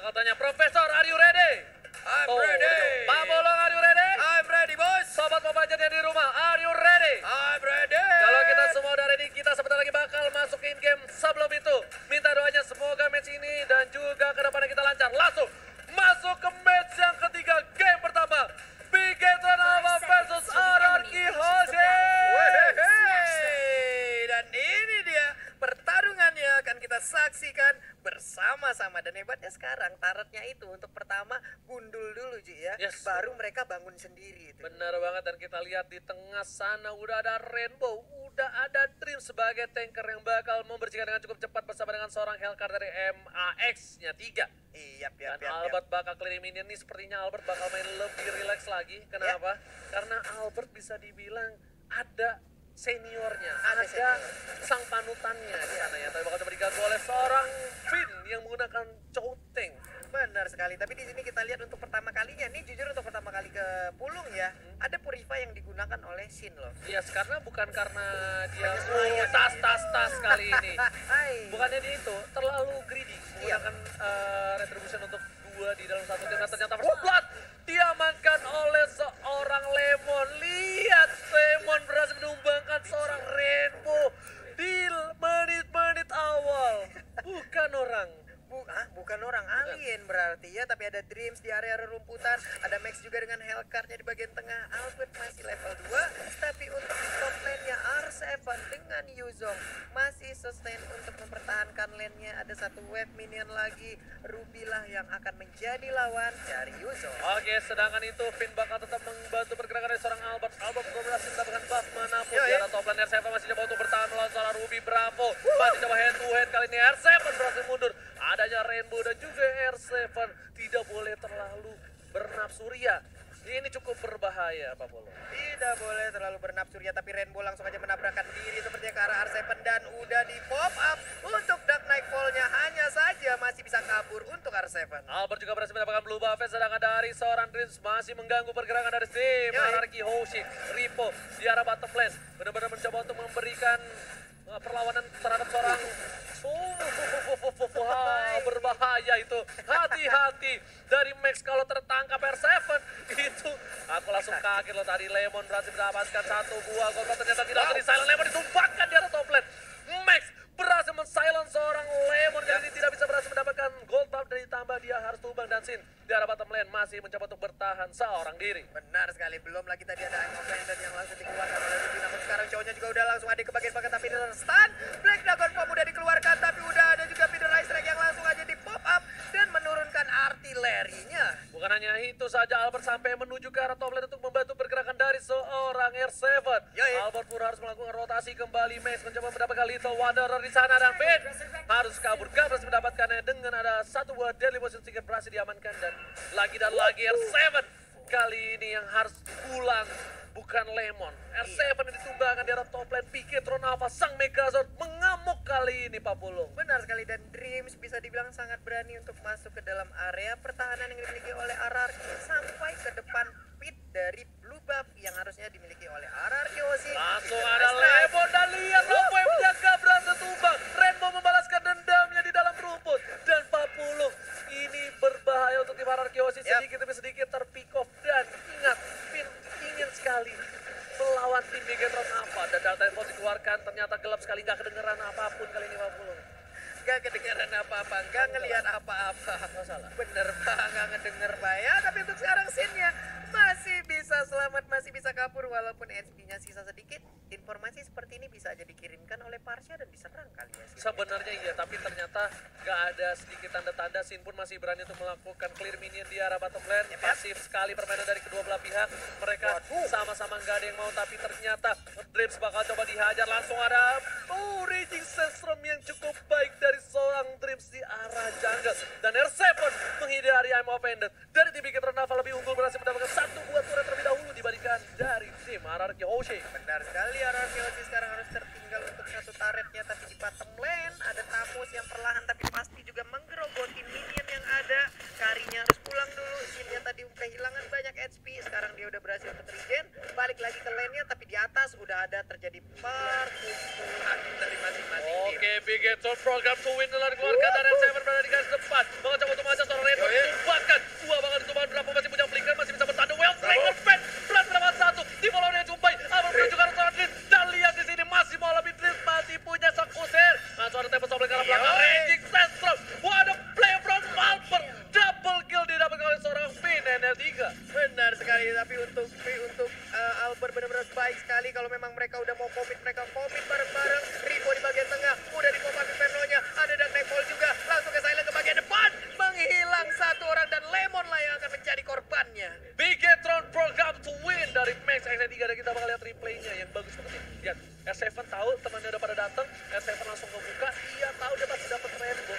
bakal tanya, Profesor, are you ready? I'm ready. Pak Bolong, are you ready? I'm ready, bos. Sobat Mobile Legends yang di rumah, are you ready? I'm ready. Kalau kita semua udah ready, kita sebentar lagi bakal masuk in game. Sebelum itu, minta doanya semoga match ini dan juga kedepannya kita lancar. Langsung masuk ke match yang ketiga, game pertama. Bigetron Alpha versus RRQ Hoshi. Dan ini dia pertarungannya akan kita saksikan bersama-sama. Dan hebatnya sekarang tarotnya itu untuk pertama gundul dulu Ji ya. Yes. Baru mereka bangun sendiri itu. Benar banget, dan kita lihat di tengah sana udah ada Rainbow, udah ada Dream sebagai tanker yang bakal membersihkan dengan cukup cepat bersama dengan seorang Hellcat dari MAX-nya 3. Iya, Dan Albert bakal clear minion nih, sepertinya Albert bakal main lebih relax lagi. Kenapa? Karena Albert bisa dibilang ada seniornya, ada sang panutannya di sana ya. Tapi bakal coba diganggu oleh seorang Finn yang menggunakan Chouteng. Benar sekali, tapi di sini kita lihat untuk pertama kalinya nih, jujur untuk pertama kali ke Pulung ya, ada Purify yang digunakan oleh Shin loh. Yes, karena bukan karena dia Penyesuaian tas kali ini. Hai. Bukannya dia itu terlalu greedy menggunakan retribution untuk 2 di dalam satu tim, dan ternyata first blood diamankan oleh seorang Lemon. Lihat, Lemon berhasil menumbangkan seorang Rainbow di menit-menit awal. Bukan orang. Bukan orang, alien berarti ya, tapi ada Dreams di area rerumputan, ada Max juga dengan Hellcat-nya di bagian tengah. Albert masih level 2, tapi untuk di top lane-nya R7 dengan Yuzong masih sustain untuk mempertahankan lane-nya. Ada satu wave minion lagi, Ruby lah yang akan menjadi lawan dari Yuzong. Oke, sedangkan itu Finn bakal tetap membantu pergerakan dari seorang Albert. Albert belum berhasil mendapatkan buff manapun. Di arah top lane R7 masih coba untuk bertahan melawan seorang Ruby. Bravo, masih coba head to head, kali ini R7 berhasil mundur. Adanya Rainbow dan juga R7 tidak boleh terlalu bernafsu ria. Ini cukup berbahaya, Pak Polo. Tidak boleh terlalu bernafsu ria, tapi Rainbow langsung aja menabrakkan diri sepertinya ke arah R7 dan udah di pop up untuk Dark Nightfall-nya. Hanya saja masih bisa kabur untuk R7. Albert juga berhasil mendapatkan blue buff, sedangkan dari seorang Dreams masih mengganggu pergerakan dari tim RRQ Hoshi. Ripo di arah bottom lane benar-benar mencoba untuk memberikan perlawanan terhadap seorang berbahaya itu. Hati-hati dari Max kalau tertangkap R7 itu. Aku langsung kaget loh, tadi Lemon berhasil mendapatkan satu buah gol, ternyata tidak akan di-silent. Lemon ditumpahkan di arah top lane. Max berhasil men-silent seorang Lemon, kali ini tidak bisa berhasil mendapatkan gold buff, dan ditambah dia harus tumbang, dan Sin di arah bottom lane masih mencoba untuk bertahan seorang diri. Benar sekali, belum lagi tadi ada dan yang langsung dikeluarkan oleh Ruby, namun sekarang cowoknya juga udah langsung ada ke bagian tapi stun. Black Dragon Bomb udah dikeluarkan, tapi udah ada juga Feeder Ice Strike yang langsung aja di pop up dan menurunkan artilerinya. Bukan hanya itu saja, Albert sampai menuju ke arah top lane untuk membantu pergerakan dari seorang R7. Albert pun harus melakukan rotasi kembali. Max mencoba mendapatkan Little Wanderer di sana, dan Finn harus kabur, gak berhasil mendapatkannya dengan ada satu buah Deadly Motion Sticker berhasil diamankan, dan lagi R7 kali ini yang harus pulang bukan Lemon. R7 yang ditumbangkan di arah top lane. Bigetron Alpha sang Megazord mengamuk kali ini, Pak Pulung. Benar sekali, dan Dreams bisa dibilang sangat berani untuk masuk ke dalam area pertahanan yang dimiliki oleh RRQ sampai ke depan pit dari blue buff yang harusnya dimiliki oleh RRQ Hoshi. Langsung ada Lemon, dan lihat Rainbow yang menjaga berhasil tumbang. Rainbow membalaskan dendamnya di dalam rumput, dan Pak Pulung, ini berbahaya untuk tim RRQ Hoshi. Sedikit demi sedikit terpick off, dan ingat, Finn ingin sekali melawan tim Bigetron Alpha, dan data info dikeluarkan ternyata gelap sekali, gak kedengeran apapun kali ini, Pak Pulung. Gak kedengeran apa-apa, gak ngelihat apa-apa. Masalah. Bener pak, gak ngedenger pak ya. Tapi untuk sekarang Shin-nya masih bisa selamat, masih bisa kabur walaupun HP-nya sisa sedikit. Informasi seperti ini bisa aja dikirimkan oleh Parsha dan diserang kali ya. Sebenarnya iya, tapi ternyata gak ada sedikit tanda-tanda. Sin pun masih berani untuk melakukan clear minion di arah bottom lane. Pasif sekali permainan dari kedua belah pihak. Mereka sama-sama gak ada yang mau, tapi ternyata Dreams bakal coba dihajar. Langsung ada Raging Sandstorm yang cukup baik dari seorang Dreams di arah jungle. Dan R7 menghindari I'm Offended. Dari tim Bigetron Alpha lebih unggul, berhasil mendapatkan satu buah turret terlebih dahulu dibandingkan dari tim RRQ Hoshi. Benar sekali, RRQ Hoshi sekarang harus tertinggal untuk satu turretnya, tapi di bottom lane ada Tamus yang perlahan tapi pasti juga menggerogoti minion yang ada. Karinya harus pulang dulu, Shin-nya tadi kehilangan banyak HP, sekarang dia udah berhasil untuk regen, balik lagi ke lane-nya, tapi di atas udah ada terjadi perkumpulan dari masing-masing tim. Oke, Bigetron program to win telah dikeluarkan, dan R7 berada di garis depan. Mencoba untuk mengajak seorang Rainbow. kalau memang mereka udah mau komit, mereka komit bareng-bareng. Rico di bagian tengah, udah di pop up Inferno-nya. Ada Dark Nightfall juga, langsung ke Silent ke bagian depan. Menghilang satu orang dan Lemon lah yang akan menjadi korbannya. Bigetron program to win dari Max XC3 dan kita bakal lihat replaynya yang bagus banget nih. Lihat, S7 tahu temannya udah pada datang, S7 langsung ngebuka, dia tahu dia pasti dapat rainbow.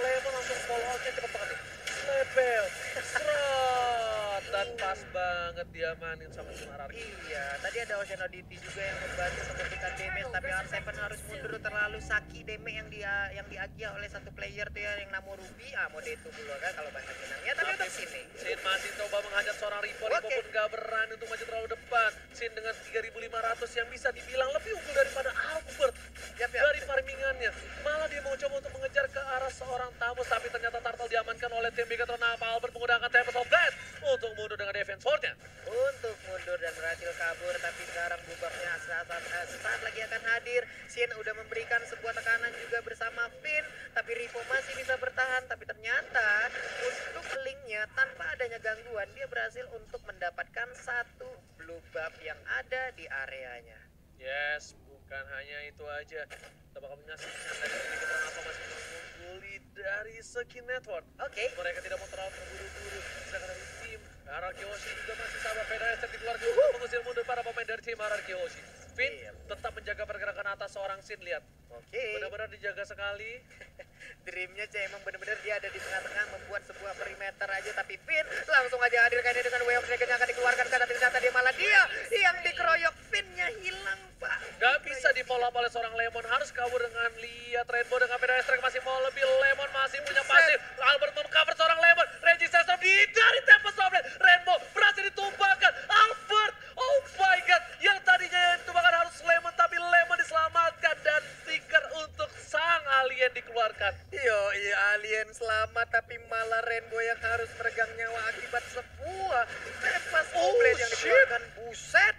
Lemon langsung follow out-nya cepet banget nih. Level, serot, dan pas banget dia manin sama Ararki. Iya, tadi ada Ocean Oddity juga yang membantu memberikan damage, tapi R7 harus mundur terlalu saki damage yang diagia oleh satu player tuh ya, yang namanya Ruby. Mode itu dulu kan kalau banyak menangnya, tapi untuk sini. Sin masih coba menghadap seorang Ripo, Ripo pun gak berani untuk maju terlalu depan. Sin dengan 3.500 yang bisa dibilang lebih unggul daripada Albert dari farmingannya. Malah dia mau coba untuk mengejar ke arah seorang Tamus, tapi ternyata Turtle diamankan oleh tim Bigetron. Albert menggunakan Tempest of Death untuk mundur dengan defense sword-nya. Untuk mundur dan berhasil kabur, tapi sekarang bubaknya sesaat lagi akan hadir. Sin udah memberikan sebuah tekanan juga bersama Finn, tapi Ripo masih bisa bertahan. Tapi ternyata untuk linknya tanpa adanya gangguan, dia berhasil untuk mendapatkan satu blue buff yang ada di areanya. Yes, bukan hanya itu aja. Kita bakal menyaksikan dari Bigetron apa masih mengungguli dari segi network. Mereka tidak mau terlalu terburu-buru. Sedangkan dari tim Ararki Hoshi juga masih sabar. Pedasnya dikeluarkan untuk mengusir mundur para pemain dari tim Ararki Hoshi. Finn tetap menjaga pergerakan atas seorang Sin, lihat. Benar-benar dijaga sekali. Dreamnya emang benar-benar dia ada di tengah-tengah membuat sebuah perimeter aja, tapi Finn langsung aja hadir kayaknya dengan Way of Dragon yang akan dikeluarkan karena ternyata dia malah dia yang dikeroyok. Finn-nya hilang, Pak. Gak bisa di follow up oleh seorang Lemon, harus kabur dengan lihat Rainbow dengan Pedasnya masih mau lebih. Lemon masih punya pasif. Albert mengcover seorang Lemon. Resistance dari Tempest of Death. Rainbow berhasil ditumbangkan. Albert, oh my god, yang tadinya yang ditumbangkan harus Lemon, tapi Lemon diselamatkan dan stiker untuk sang alien dikeluarkan. Iya, alien selamat, tapi malah Rainbow yang harus meregang nyawa akibat sebuah Tempest of Blade yang dikeluarkan. Buset,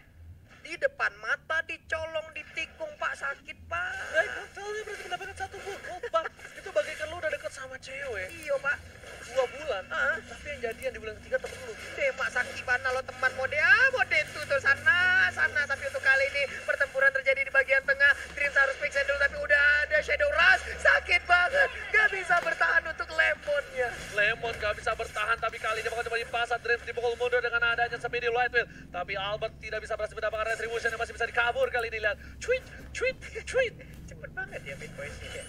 di depan mata dicolong, ditikung, Pak, sakit, Pak. Dia berarti mendapatkan satu gold buff. Itu bagaikan lu udah deket sama cewek. Iya, Pak. 2 bulan, tapi yang jadian di bulan ketiga temen lu. Mak sakti mana lo teman mode itu tuh sana. Tapi untuk kali ini pertempuran terjadi di bagian tengah. Dreams harus fix dulu, tapi udah ada Shadow Rush. Sakit banget, gak bisa bertahan untuk Lemonnya. Lemon gak bisa bertahan, tapi kali ini bakal coba dipasang. Dreams dipukul mundur dengan adanya Speedy Lightwheel. Tapi Albert tidak bisa berhasil mendapatkan Retribution yang masih bisa dikabur kali ini. Lihat, tweet. Cepet banget ya mid voice-nya.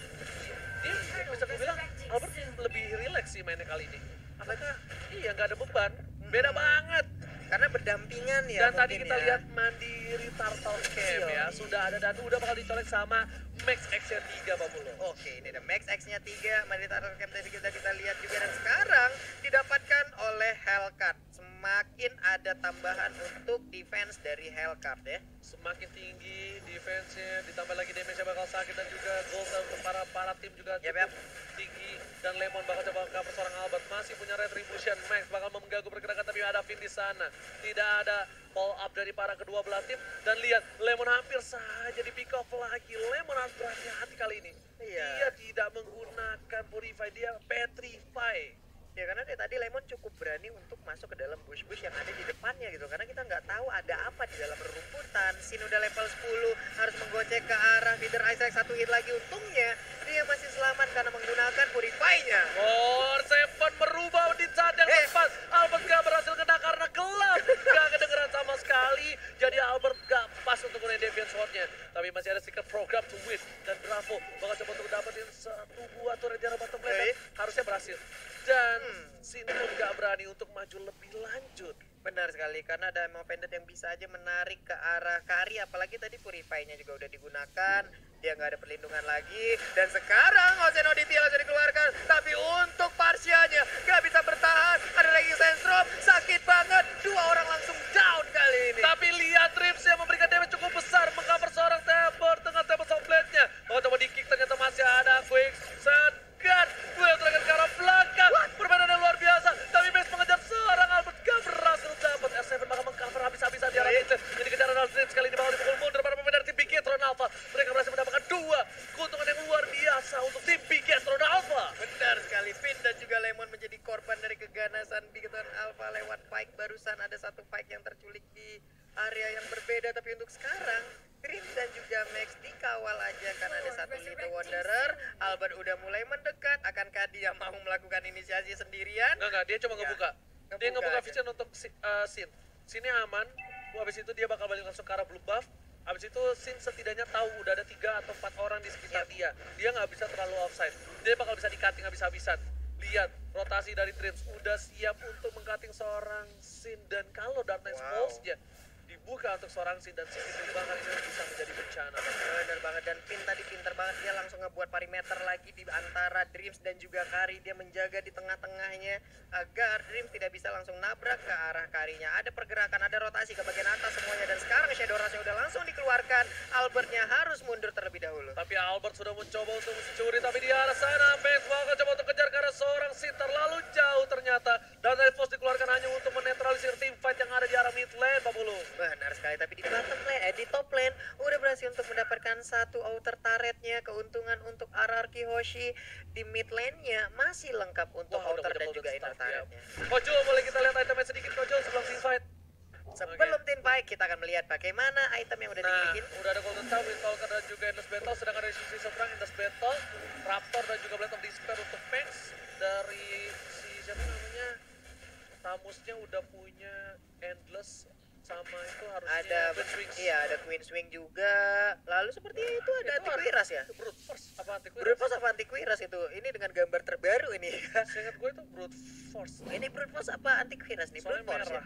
Dia bisa dibilang Albert lebih relax sih mainnya kali ini. Apakah iya gak ada beban, beda banget. Karena berdampingan ya. Dan tadi kita lihat Mandiri Turtle Camp ya, sudah ada dan udah bakal dicolek sama Max X-nya 3 Bamulo. Oke, ini ada Max X-nya 3, Mandiri Turtle Camp tadi kita lihat juga, dan sekarang didapatkan oleh Hellcat. Semakin ada tambahan untuk defense dari Hellcat ya. Semakin tinggi defense-nya, ditambah lagi damage-nya bakal sakit, dan juga goal untuk para tim juga cukup tinggi. Dan Lemon bakal coba cover seorang Albert, masih punya Retribution. Max bakal mengganggu pergerakan, tapi ada Finn di sana. Tidak ada follow up dari para kedua belah tim. Dan lihat, Lemon hampir saja di pick off lagi. Lemon harus berhati-hati kali ini. Dia tidak menggunakan Purify, dia Petrify. Ya karena tadi Lemon cukup berani untuk masuk ke dalam bush-bush yang ada di depannya gitu. Karena kita nggak tahu ada apa di dalam rerumputan. Sin udah level 10, harus menggocek ke arah Feeder Isaac, satu hit lagi. Untungnya dia masih selamat karena menggunakan Purify-nya. Seven merubah di saat yang tepat. Albert gak berhasil kena karena gelap. Gak kedengeran sama sekali. Jadi Albert gak pas untuk menggunakan Deviant Sword-nya. Tapi masih ada secret program to win. Dan Bravo bakal coba untuk dapetin satu buah turret di arah bottom lane. Harusnya berhasil. Dan Sin pun gak berani untuk maju lebih lanjut. Benar sekali, karena ada Ammo Pendant yang bisa aja menarik ke arah Kari. Apalagi tadi Purify-nya juga udah digunakan. Dia nggak ada perlindungan lagi. Dan sekarang Ocean Oddity langsung dikeluarkan. Tapi untuk Parsianya nggak bisa bertahan. Ada lagi Sandstrom, sakit banget. 2 orang langsung down kali ini. Tapi lihat Rips yang memberikan damage cukup besar. Mengcover seorang Temper dengan Temper Softblade-nya. Kalau coba di-kick ternyata masih ada Quick Shotgun. Gue terakhir ke arah belakang. Permainan yang luar biasa. Tapi Max mengejar seorang Albert. Gak berhasil dapat. S7 bakal mengcover habis-habisan di arah Vincent. Jadi kejar Ronald Dreams kali ini bakal dipukul mundur para pemain dari tim Bigetron Alpha. Mereka berhasil mendapatkan 2 keuntungan yang luar biasa untuk tim Bigetron Alpha. Benar sekali, Finn dan juga Lemon menjadi korban dari keganasan Bigetron Alpha lewat fight. Barusan ada satu fight yang terculik di area yang berbeda. Tapi untuk sekarang Dreams dan juga Max dikawal aja karena ada satu Little Wanderer. Albert udah mulai mendekat. Akankah dia mau melakukan inisiasi sendirian? Enggak, dia cuma ngebuka. Dia ngebuka aja. vision untuk Sin. Sinnya aman. Habis itu dia bakal balik langsung ke arah blue buff. Habis itu Sin setidaknya tahu udah ada 3 atau 4 orang di sekitar dia. Dia nggak bisa terlalu offside. Dia bakal bisa di-cutting habis-habisan. Lihat, rotasi dari Dreams udah siap untuk meng-cutting seorang Sin. Dan kalau Dark Knight Pulse-nya dibuka untuk seorang Sin dan Sin itu bahkan ini bisa menjadi bencana. Bener banget, dan Pin tadi pinter banget, dia langsung ngebuat perimeter lagi di antara Dreams dan juga Kari. Dia menjaga di tengah-tengahnya agar Dreams tidak bisa langsung nabrak ke arah Karinya. Ada pergerakan, ada rotasi ke bagian atas semuanya, dan sekarang Shadow Rush-nya udah langsung dikeluarkan. Albertnya harus mundur terlebih dahulu. Tapi Albert sudah mencoba untuk mencuri, tapi di arah sana Max bakal coba untuk kejar karena seorang Sin terlalu jauh ternyata. Dan Force dikeluarkan hanya untuk menetralisir tim fight yang ada di arah mid lane, Pak Bulu. Benar sekali, tapi di bottom lane, di top lane udah berhasil untuk mendapatkan satu outer turretnya. Keuntungan untuk RRQ Hoshi di mid lane-nya masih lengkap untuk outer dan juga inner turretnya. Kojul, boleh kita lihat itemnya sedikit Kojul sebelum team fight? Sebelum team fight, kita akan melihat bagaimana item yang udah dimiliki. Udah ada Golden Town, Windtalker dan juga Endless Battle. Sedangkan dari sisi seberang Endless Battle, Raptor dan juga Blade of Despair untuk Max. Dari si siapa namanya, Tamusnya udah punya Endless sama itu harusnya Ada Queen's iya, ada Queen's Wing juga. Lalu seperti itu ada Antiquiras ya? Brute Force apa Antiquiras? Brute Force apa Antiquiras itu? Ini dengan gambar terbaru ini. Seingat gue itu Brute Force. Ini Brute Force apa Antiquiras nih? Brute Soalnya Force ya? merah.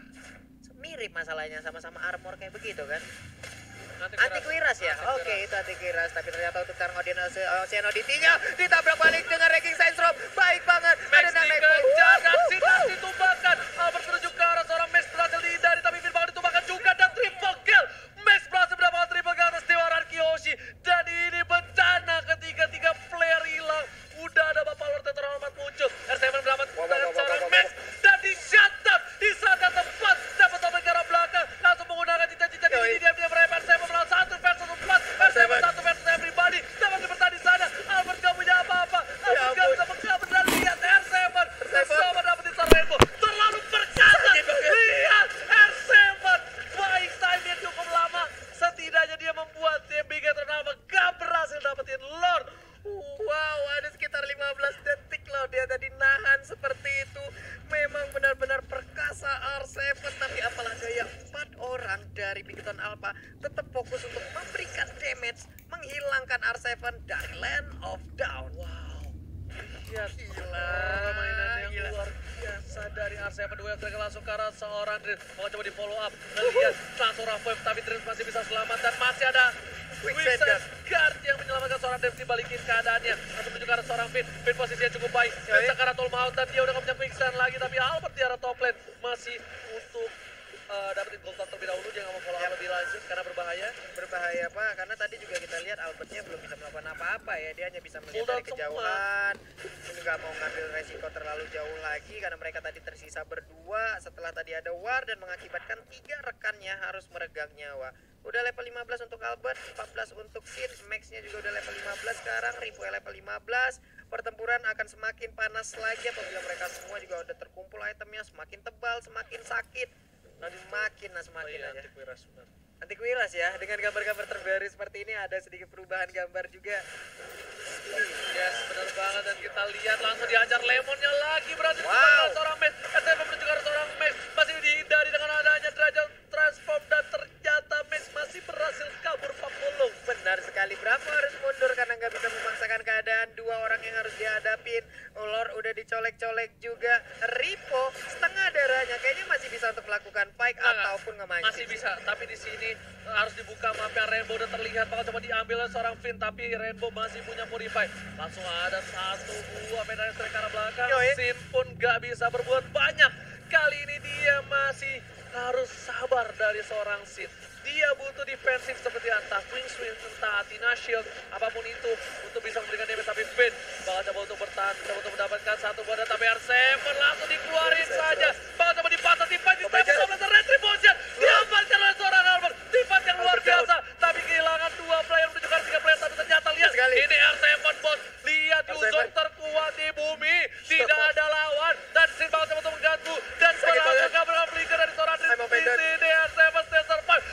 Mirip masalahnya, sama-sama armor kayak begitu kan? Antiquiras. Antiquiras ya? Antiquiras. Oke, itu Antiquiras. Tapi ternyata untuk sekarang Oceanodity-nya ditabrak balik dengan Wrecking Sandstorm. Baik banget. Max Ada Nightfall. dikejar dan Sin harus ditumbangkan. Albert menuju ke arah seorang Max berhasil dihindari, tapi Finn bakal ditumbangkan juga dan triple kill. Max berhasil mendapatkan triple kill atas Dewa Kiyoshi. Dan ini bencana ketika 3 player hilang. Udah ada Bapak Lord yang terhormat muncul. R7 mendapat seorang Max dan di shutdown di saat yang tepat. Dapat sampai ke arah belakang. Langsung menggunakan cicak-cicak ini. Dia meraih R7 melawan 1 versus 4. R7 1 versus everybody. Dapat bertahan di sana. Albert gak punya apa-apa. Albert gak bisa mengambil dan lihat R7. Bersama dapetin seorang Rainbow. Terlalu perkasa. Lihat R7. Baik time-nya cukup lama. Setidaknya dia membuat TBG ternama gak berhasil dapetin Lord. Wow, ada sekitar 15 detik loh dia tadi nahan seperti itu. Memang benar-benar perkasa R7, tapi apalah daya 4 orang dari Bigton Alpha tetap fokus untuk memberikan damage, menghilangkan R7 dari Land of Down. Wow. Lihat Gila, permainan yang gila. luar biasa dari R7. Dua mereka langsung ke arah seorang Dream. Mau coba di follow up. Lihat langsung Rafael, tapi Dream masih bisa selamat dan masih ada Wizard Guard yang menyelamatkan seorang Dream, dibalikin keadaannya. Langsung menuju ke arah seorang Finn. Finn posisinya cukup baik. Bisa ke arah Tolmaut dan dia udah gak punya quicksand lagi. Tapi Albert di arah top lane masih untuk dapetin gold terlebih dahulu. Dia gak mau follow up lebih lanjut karena berbahaya. Berbahaya Pak, karena tadi juga kita lihat Albertnya belum bisa melakukan apa-apa ya. Dia hanya bisa melihat Cooldown dari kejauhan. Nggak mau ngambil resiko terlalu jauh lagi karena mereka tadi tersisa berdua setelah tadi ada war dan mengakibatkan 3 rekannya harus meregang nyawa. Udah level 15 untuk Albert, 14 untuk Sin, Max-nya juga udah level 15 sekarang, Ripoe level 15. Pertempuran akan semakin panas lagi apabila mereka semua juga udah terkumpul itemnya, semakin tebal, semakin sakit. Dan semakin aja. Antiquiras benar. Antiquiras ya, dengan gambar-gambar terbaru seperti ini ada sedikit perubahan gambar juga. Yes, benar banget, dan kita lihat langsung dihajar Lemonnya lagi, berarti Wow. seorang Max. SM menuju ke arah seorang Max, masih dihindari dengan adanya derajat transform dan ternyata Max masih berhasil kabur 40. Benar sekali, Bravo harus mundur karena nggak bisa memaksakan keadaan. 2 orang yang harus dihadapin. Ulor udah dicolek-colek juga. Ripo setengah darahnya kayaknya masih bisa untuk melakukan fight ataupun ngemancing. Masih bisa, tapi di sini harus dibuka mapnya. Rainbow udah terlihat bakal coba diambil oleh seorang Finn, tapi Rainbow masih punya modify. Langsung ada 1 buah medan strike ke arah belakang. Sin pun gak bisa berbuat banyak. Kali ini dia masih harus sabar dari seorang Sin. Dia butuh defensif seperti entah Queen Swing, entah Athena Shield, apapun itu untuk bisa memberikan damage. Tapi Finn bakal coba untuk bertahan, coba untuk mendapatkan 1 buah, tapi R7 langsung dikeluarin saja. Bakal coba dipatah, di-fight, di-step, retribution. Diamankan oleh seorang Albert. Di-fight yang luar biasa, tapi kehilangan 2 player menuju ke 3 player. Tapi ternyata lihat, ini R7 bos. Lihat Yuzong terkuat di bumi. Tidak ada lawan, dan Sin bakal coba untuk mengganggu. Dan berhasil kabur dari seorang Dream. Di sini R7 stay survive.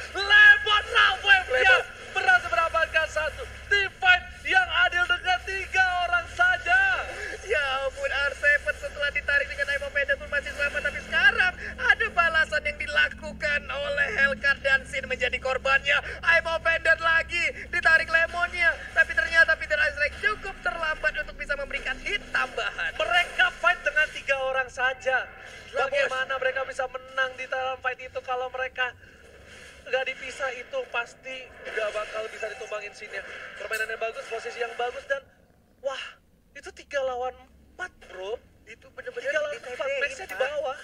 aja. Lah, Bagaimana mereka bisa menang di dalam fight itu kalau mereka nggak dipisah, itu pasti nggak bakal bisa ditumbangin scene-nya. Permainan yang bagus, posisi yang bagus, dan wah, itu 3 lawan 4 bro. Itu bener-bener 3 lawan 4, match-nya di bawah.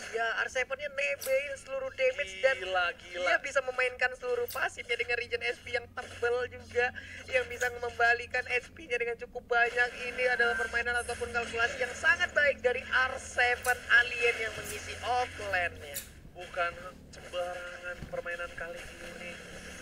Iya, R7-nya nebein seluruh damage dan Gila. dia bisa memainkan seluruh pasifnya dengan regen SP yang tebal juga, yang bisa membalikan HP-nya dengan cukup banyak. Ini adalah permainan ataupun kalkulasi yang sangat baik dari R7 Alien yang mengisi offlane-nya. Bukan sembarangan permainan kali ini.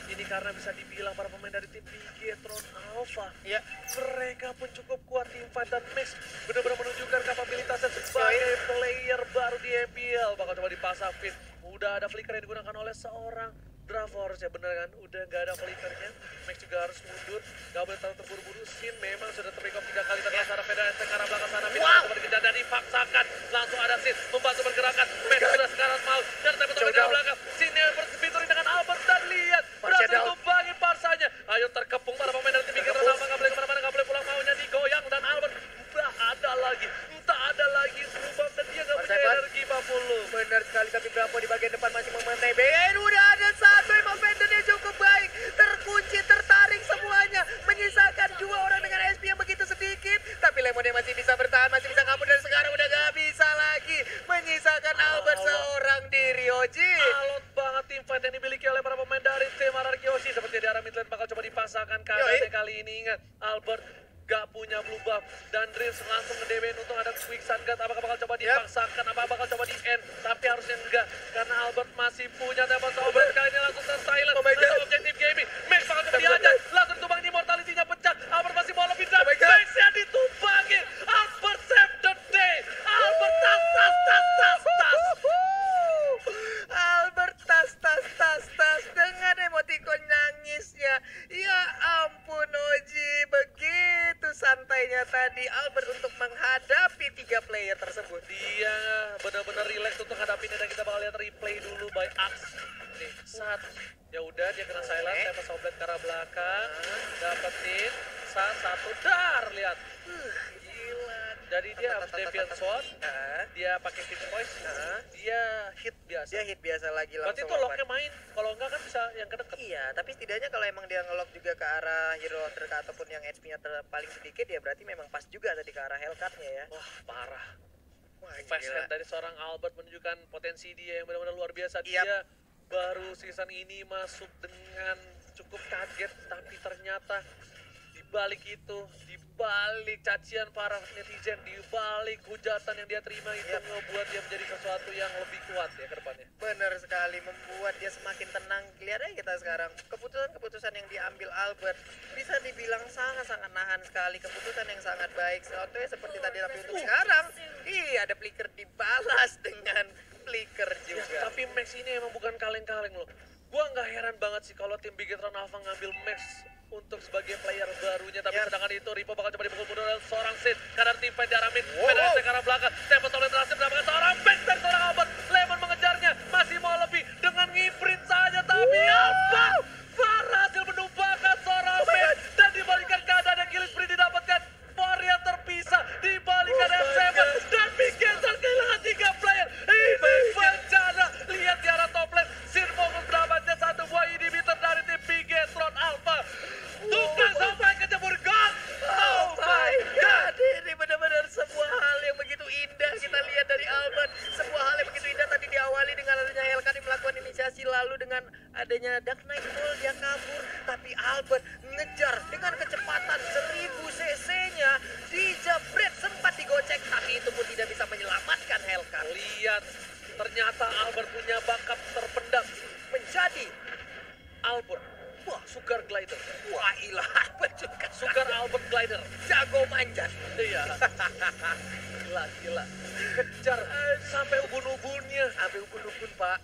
Ini karena bisa dibilang para pemain dari tim Bigetron Alpha. Ya, Mereka pun cukup kuat, tim fight dan Max benar-benar menunjukkan kapabilitasnya sebagai player baru di MPL. Bakal coba dipasang Fit. Udah ada flicker yang digunakan oleh seorang Dravor, ya bener kan? Udah nggak ada flickernya. Max juga harus mundur. Gak boleh terlalu terburu-buru. Sin memang sudah terpick off 3 kali. Tapi Sarah Feda ke arah belakang sana. Fit coba dikejar dan dipaksakan. Langsung ada Sin membantu bergerakan. Max sudah sekarang mau. Dan tapi ke arah belakang. Sinnya berspinturing dengan Albert dan lihat. Berhasil tumpangi parsanya. Ayo terkepung para pemain dari tim Bigetron Alpha. Gak boleh kemana-mana, gak boleh pulang, maunya digoyang. Dan Albert entah ada lagi serubah dan dia gak punya energi 50. benar sekali, tapi Bravo di bagian depan masih memantai. BN udah ada satu, emang vendornya cukup baik. Terkunci, tertarik semuanya. Menyisakan 2 orang dengan SP yang begitu sedikit. Tapi Lemonnya masih bisa bertahan, masih bisa kabur. Dan sekarang udah gak bisa lagi. Menyisakan Albert seorang diri, Oji. Alot banget tim fight yang dimiliki oleh para pemain dari tim Ararkyoshi. Seperti di arah mid lane bakal coba dipasangkan keadaannya kali ini. Ingat, Albert gak punya blue buff dan Dreams langsung nge-DBN. Untung ada quick sun guard. Apakah bakal coba dipaksakan, apa bakal coba di-end, tapi harusnya enggak karena Albert masih punya tempat sobret. Kali ini langsung ter-silent atau objektif gaming. Max bakal coba dihajar, langsung ditumbang, ini mortality-nya pecah. Albert masih mau lebih drop, Max-nya ditumbangin. Albert save the day. Albert tas. Albert tas dengan emoticon nangisnya. Ya ampun, Oji, begitu santainya tadi Albert untuk menghadapi 3 player tersebut. Dia benar-benar relax untuk hadapinnya dan kita bakal lihat replay dulu by Axe. Nih, ya udah dia kena silent, saya pas soblet ke arah belakang, dapetin satu dar, lihat. Gila. Jadi dia Deviant Sword, dia pakai hit points, dia hit biasa. Dia hit biasa lagi langsung. Berarti itu locknya main, kalau enggak kan bisa yang kedeket. Iya, tapi setidaknya kalau emang dia ngelock juga ke arah hero terdekat ataupun yang HP-nya paling sedikit, ya berarti memang pas juga tadi ke arah Hellcat-nya ya. Wah, parah. Wah, Fast gila. hand dari seorang Albert menunjukkan potensi dia yang benar-benar luar biasa. Dia baru season ini masuk dengan cukup kaget, tapi ternyata dibalik itu, dibalik cacian para netizen, dibalik hujatan yang dia terima itu ngebuat dia menjadi sesuatu yang lebih kuat ya ke depannya. Benar sekali, membuat dia semakin tenang. Lihat aja kita sekarang, keputusan-keputusan yang diambil Albert bisa dibilang sangat-sangat nahan sekali. Keputusan yang sangat baik. Contohnya seperti tadi, tapi untuk sekarang, ada flicker dibalas dengan flicker juga. Ya, tapi Max ini emang bukan kaleng-kaleng loh. Gua nggak heran banget sih kalau tim Bigetron Alpha ngambil Max untuk sebagai player barunya, tapi sedangkan itu Ripo bakal coba dipukul mundur oleh seorang Sid karena tim fight di arah mid. Pedasnya ke arah belakang, tempo oleh berhasil mendapatkan seorang back dari seorang Albert. Lemon mengejarnya, masih mau lebih dengan ngibrit saja, tapi apa? Berhasil menumbangkan seorang back dan dibalikan keadaan yang kill spree didapatkan. Warrior terpisah, dibalikan M7 dan Bigetron kehilangan 3 player. Ini bencana. Lihat di arah top lane, Sin fokus mendapatkan 1 buah inhibitor dari tim Bigetron Alpha. Tukang sampai kecebur God. Oh my God. Ini benar-benar sebuah hal yang begitu indah kita lihat dari Albert. Sebuah hal yang begitu indah tadi diawali dengan adanya Hellcat yang melakukan inisiasi, lalu dengan adanya Dark Knight Ball dia kabur. Tapi Albert ngejar dengan kecepatan 1000 cc-nya, dijebret, sempat digocek, tapi itu pun tidak bisa menyelamatkan Hellcat. Lihat, ternyata Albert punya bakat terpendam menjadi Albert. Wah, Sugar Glider. Wah, ilah, Albert juga Sugar Albert Glider. jago manjat. Iya. Gila. Kejar sampai ubun-ubunnya. Sampai ubun-ubun, Pak.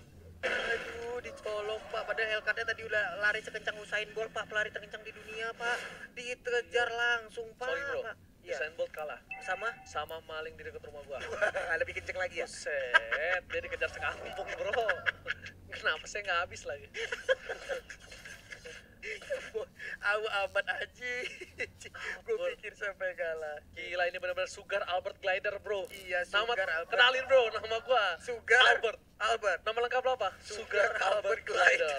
Aduh, dicolong, Pak. Padahal Hellcat-nya tadi udah lari sekencang Usain Bolt, Pak. Pelari terkencang di dunia, Pak. Dikejar langsung, Pak. Sorry bro, Pak. Ya. Usain Bolt kalah sama maling di dekat rumah gua. Lebih kenceng lagi ya? Buset, dia dikejar sekampung bro. Kenapa saya nggak habis lagi? Aku amat aja. Gue pikir sampai kalah. Gila, ini benar-benar Sugar Albert Glider, bro. Iya, Nama, Sugar Albert. kenalin bro, nama gua Sugar Albert. Albert. Nama lengkap lo apa? Sugar Albert Glider.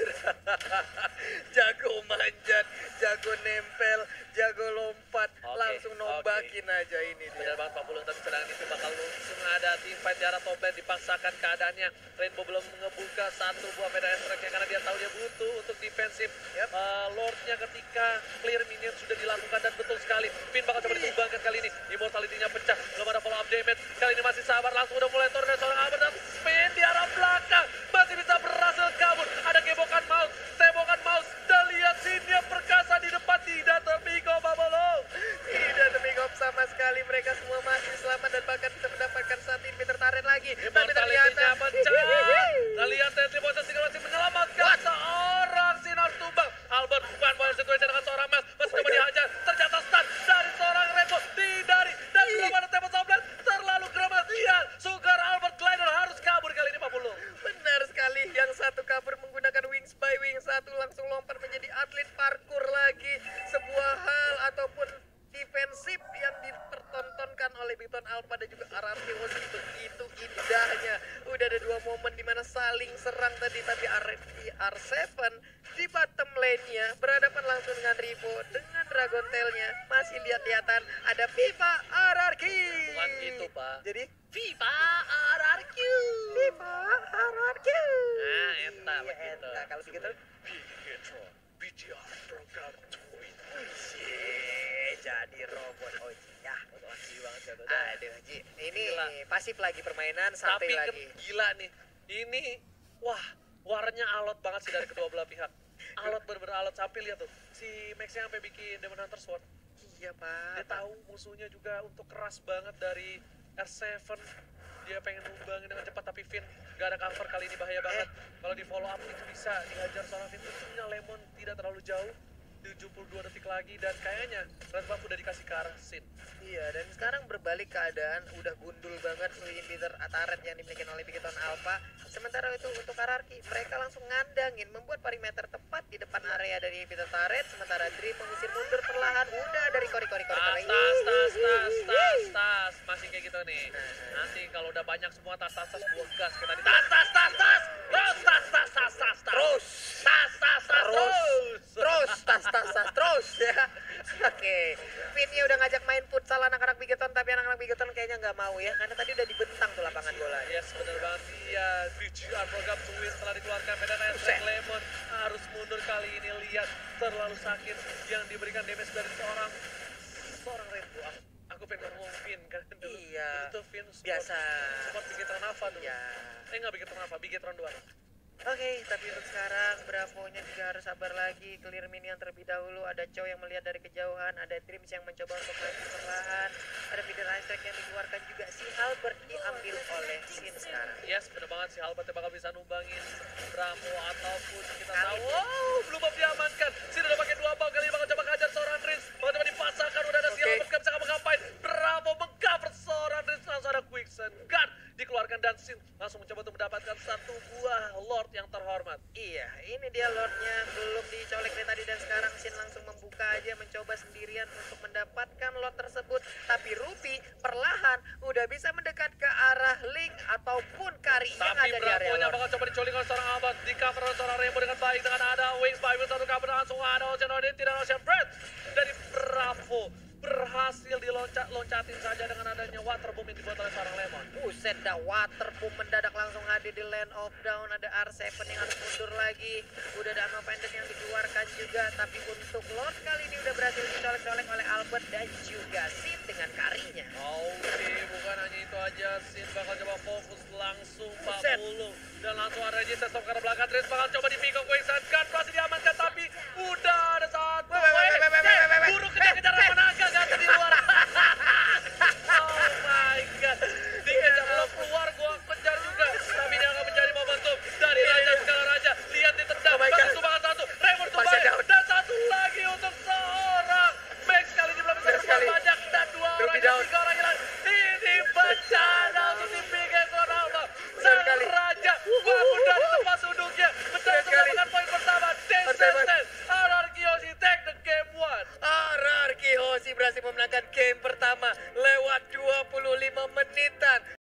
Jago manjat, jago nempel, jago lompat, langsung nombakin aja ini dia. Benar banget Pak Pulung, tapi sedang itu bakal langsung ada tim fight di arah top lane, dipaksakan keadaannya. Rainbow belum ngebuka satu buah medan strike karena dia tahu dia butuh untuk defensif. Lordnya ketika clear minion sudah dilakukan dan betul sekali. Finn bakal coba dikembangkan kali ini. Immortality-nya pecah, belum ada follow up damage. Kali ini masih sabar, langsung udah mulai turun dari seorang Albert dan Finn di arah belakang. Masih bisa berhasil kabur. Ada gebokan mouse, tembokan mouse. Dan lihat Sinnya perkasa di depan, tidak terpikau Babolo. Tidak terpikop sama sekali, mereka semua masih selamat dan bahkan bisa mendapatkan satu inhibitor turret lagi. Tapi ternyata pecah. Kita lihat Deadly Poison tinggal masih menyelamatkan seorang Sinar tumbang. Albert bukan bola situation dengan seorang Mel, masih coba dihajar. Ternyata stun dari seorang Rainbow, dihindari dan belum ada tembak Somblan. Terlalu kematian. Sugar Albert Glider harus kabur kali ini Pak Pulung. benar sekali, yang satu kabur menggunakan wings by wing, satu langsung lompat menjadi atlet parkour lagi. Sebuah hal ataupun defensif yang dipertontonkan oleh Biton Alpha dan juga RRQ begitu indahnya. Udah ada dua momen dimana saling serang tadi, tapi R7 di bottom lane-nya berhadapan langsung dengan Rivo dengan Dragon Tail-nya. Masih lihat-lihatan ada Viva RRQ. Bukan gitu Pak. Jadi Viva RRQ. Viva RRQ. Nah, eta begitu. Nah, kalau begitu Bigetron, BTR program tweet. jadi robot Oji ya. Oji banget ya tuh. Aduh Ji, ini Gila. pasif lagi permainan, santai Tapi lagi. gila nih. Ini wah, warnanya alot banget sih dari kedua belah pihak. Alot bener-bener alot, sampai lihat tuh. Si Max-nya sampai bikin Demon Hunter Sword. Iya Dia Pak. tahu musuhnya juga untuk keras banget dari R7. Dia pengen numbangin dengan cepat, tapi Finn gak ada cover kali ini, bahaya banget. Kalau di follow up itu bisa dihajar seorang Finn. Untungnya Lemon tidak terlalu jauh. 72 detik lagi dan kayaknya Red Buff udah dikasih ke arah Sin. Iya, dan sekarang berbalik keadaan, udah gundul banget inhibitor turret yang dimiliki oleh Bigeton Alpha. Sementara itu untuk hierarki, mereka langsung ngandangin, membuat perimeter tepat di depan area dari inhibitor turret. Sementara Dream mengusir mundur perlahan, udah dari kori-kori. Tas. Masih kayak gitu nih. Nanti kalau udah banyak semua tas buang gas kita di tas. Terus ya. Oke, Vinnya udah ngajak main futsal anak-anak Bigeton, tapi anak-anak Bigeton kayaknya nggak mau ya, karena tadi udah dibentang tuh lapangan bola. Yes, bener banget. Iya, BGR program to win setelah dikeluarkan medan Lemon harus mundur kali ini. Lihat terlalu sakit yang diberikan damage dari seorang Rainbow. Aku pengen ngomong Finn kan dulu. Iya. Itu Finn Biasa. support Bigetron Alpha dulu. Ya. Nggak Bigetron Alpha, Bigetron 2. Oke, tapi untuk sekarang Bravo-nya juga harus sabar lagi. Clear minion terlebih dahulu. Ada Chow yang melihat dari kejauhan, ada Dreams yang mencoba untuk maju perlahan, ada Feeder Strike yang dikeluarkan juga. Si Halbert diambil oleh Sin sekarang. Yes, bener banget si Halbert bakal bisa numbangin Bravo ataupun kita Kali tahu. ini. Oh, belum mau diamankan. Sini udah pakai 2 bal kali ini bakal coba ngajar seorang Dreams. Bakal coba dipasangkan, udah ada si Oke. Halbert gak bisa ngapa-ngapain. Bravo mengcover seorang Dreams, langsung ada Quicksand Gun dikeluarkan dan Sin langsung mencoba untuk mendapatkan satu buah Lord yang terhormat. Iya, ini dia Lordnya belum dicolek dari tadi, dan sekarang Sin langsung membuka aja, mencoba sendirian untuk mendapatkan Lord tersebut. Tapi Ruby perlahan udah bisa mendekat ke arah Link ataupun Kari yang Tapi ada di area Bravo-nya Lord. bakal coba diculik oleh seorang Albert, di cover oleh seorang Rainbow dengan baik, dengan ada Wings by Wings, satu cover langsung ada Ocean Odin, tidak ada Ocean Breath dari Bravo. Berhasil diloncatin saja dengan adanya water boom yang dibuat oleh seorang Lemon. Buset dah, water boom mendadak langsung hadir di Land of Down. Ada R7 yang harus mundur lagi. Udah ada Ammo Pendant yang dikeluarkan juga. Tapi untuk Lord kali ini udah berhasil dicolek-colek oleh Albert dan juga Sid dengan karinya. Oke, bukan hanya itu aja. Sin bakal coba fokus langsung Buset. 40. Dan langsung ada resistance ke arah belakang. Tris bakal coba dipikok Quicksand Gun. Pasti